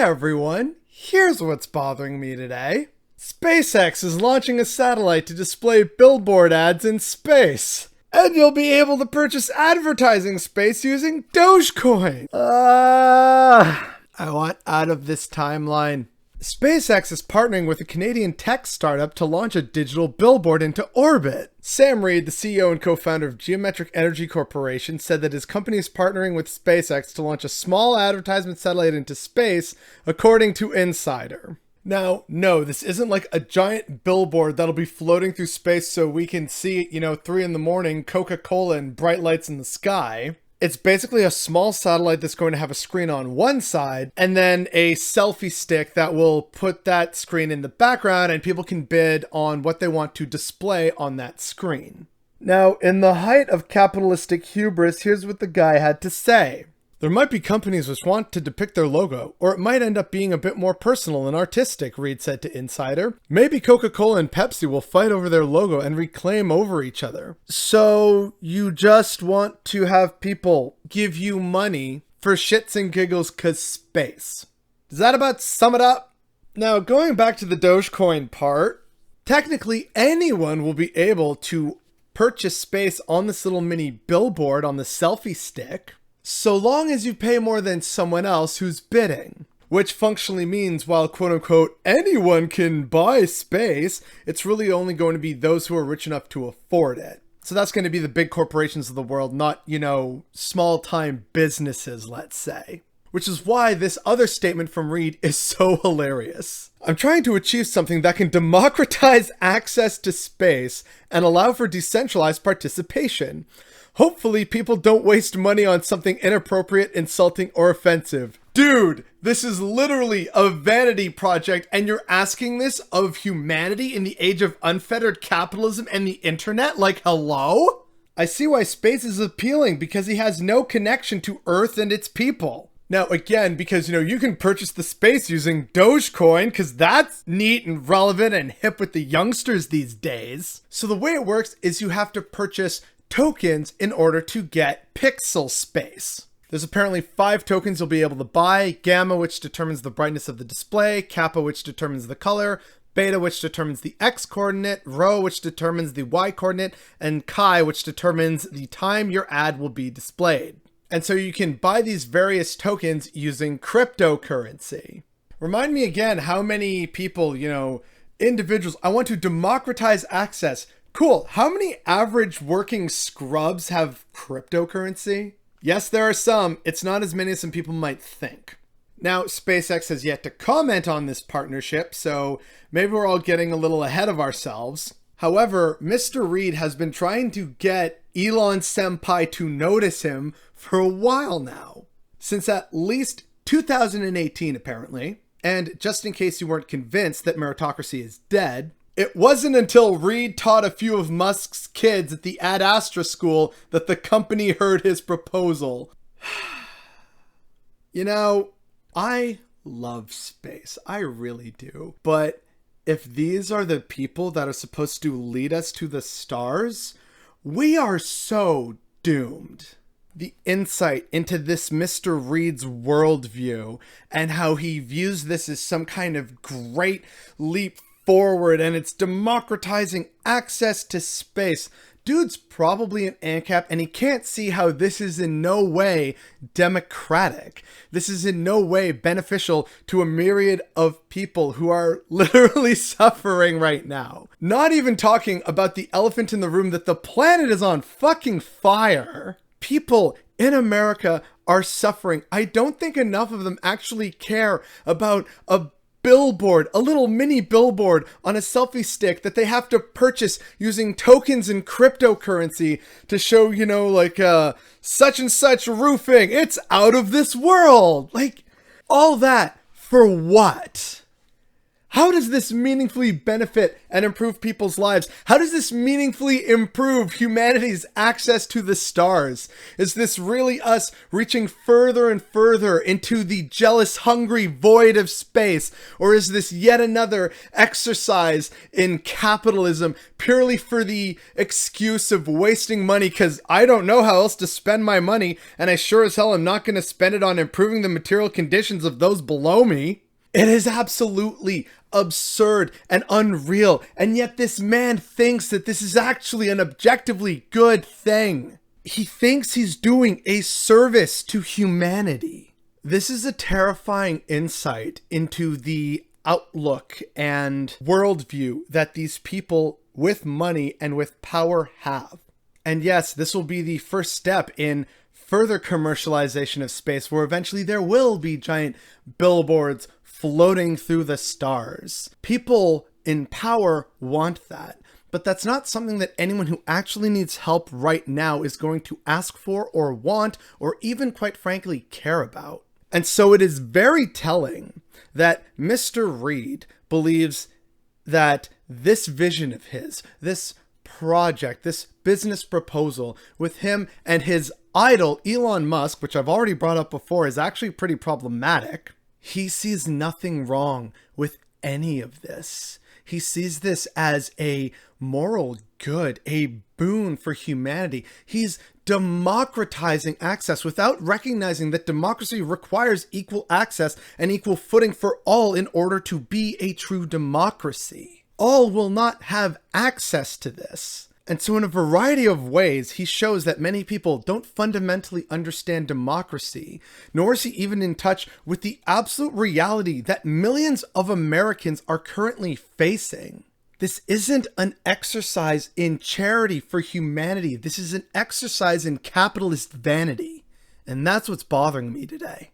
Hi everyone, here's what's bothering me today. SpaceX is launching a satellite to display billboard ads in space. And you'll be able to purchase advertising space using Dogecoin. I want out of this timeline. SpaceX is partnering with a Canadian tech startup to launch a digital billboard into orbit. Sam Reed, the CEO and co-founder of Geometric Energy Corporation, said that his company is partnering with SpaceX to launch a small advertisement satellite into space, according to Insider. Now, no, this isn't like a giant billboard that'll be floating through space so we can see, 3 a.m, Coca-Cola and bright lights in the sky. It's basically a small satellite that's going to have a screen on one side and then a selfie stick that will put that screen in the background and people can bid on what they want to display on that screen. Now, in the height of capitalistic hubris, here's what the guy had to say. There might be companies which want to depict their logo, or it might end up being a bit more personal and artistic, Reed said to Insider. Maybe Coca-Cola and Pepsi will fight over their logo and reclaim over each other. So you just want to have people give you money for shits and giggles cause space. Does that about sum it up? Now, going back to the Dogecoin part, technically anyone will be able to purchase space on this little mini billboard on the selfie stick, so long as you pay more than someone else who's bidding. Which functionally means while quote-unquote anyone can buy space, it's really only going to be those who are rich enough to afford it. So that's going to be the big corporations of the world, not, small-time businesses, let's say. Which is why this other statement from Reed is so hilarious. I'm trying to achieve something that can democratize access to space and allow for decentralized participation. Hopefully people don't waste money on something inappropriate, insulting, or offensive. Dude, this is literally a vanity project and you're asking this of humanity in the age of unfettered capitalism and the internet? Like, hello? I see why space is appealing because he has no connection to Earth and its people. Now, again, because, you can purchase the space using Dogecoin because that's neat and relevant and hip with the youngsters these days. So the way it works is you have to purchase tokens in order to get pixel space. There's apparently 5 tokens you'll be able to buy: gamma, which determines the brightness of the display; kappa, which determines the color; beta, which determines the x coordinate; rho, which determines the y coordinate; and chi, which determines the time your ad will be displayed. And so you can buy these various tokens using cryptocurrency. Remind me again how many people, individuals, I want to democratize access. Cool. How many average working scrubs have cryptocurrency? Yes, there are some. It's not as many as some people might think. Now, SpaceX has yet to comment on this partnership, so maybe we're all getting a little ahead of ourselves. However, Mr. Reed has been trying to get Elon Senpai to notice him for a while now. Since at least 2018, apparently. And just in case you weren't convinced that meritocracy is dead, it wasn't until Reed taught a few of Musk's kids at the Ad Astra school that the company heard his proposal. I love space. I really do. But if these are the people that are supposed to lead us to the stars, we are so doomed. The insight into this Mr. Reed's worldview and how he views this as some kind of great leap forward and it's democratizing access to space. Dude's probably an ANCAP and he can't see how this is in no way democratic. This is in no way beneficial to a myriad of people who are literally suffering right now. Not even talking about the elephant in the room that the planet is on fucking fire. People in America are suffering. I don't think enough of them actually care about a billboard, a little mini billboard on a selfie stick that they have to purchase using tokens and cryptocurrency to show, such and such roofing. It's out of this world. Like, all that for what? How does this meaningfully benefit and improve people's lives? How does this meaningfully improve humanity's access to the stars? Is this really us reaching further and further into the jealous, hungry void of space? Or is this yet another exercise in capitalism purely for the excuse of wasting money? Because I don't know how else to spend my money, and I sure as hell am not going to spend it on improving the material conditions of those below me. It is absolutely absurd and unreal, and yet this man thinks that this is actually an objectively good thing. He thinks he's doing a service to humanity. This is a terrifying insight into the outlook and worldview that these people with money and with power have. And yes, this will be the first step in further commercialization of space, where eventually there will be giant billboards floating through the stars. People in power want that, but that's not something that anyone who actually needs help right now is going to ask for or want or even, quite frankly, care about. And so it is very telling that Mr. Reed believes that this vision of his, this project, this business proposal with him and his idol Elon Musk, which I've already brought up before, is actually pretty problematic. He sees nothing wrong with any of this. He sees this as a moral good, a boon for humanity. He's democratizing access without recognizing that democracy requires equal access and equal footing for all in order to be a true democracy. All will not have access to this. And so in a variety of ways, he shows that many people don't fundamentally understand democracy, nor is he even in touch with the absolute reality that millions of Americans are currently facing. This isn't an exercise in charity for humanity. This is an exercise in capitalist vanity. And that's what's bothering me today.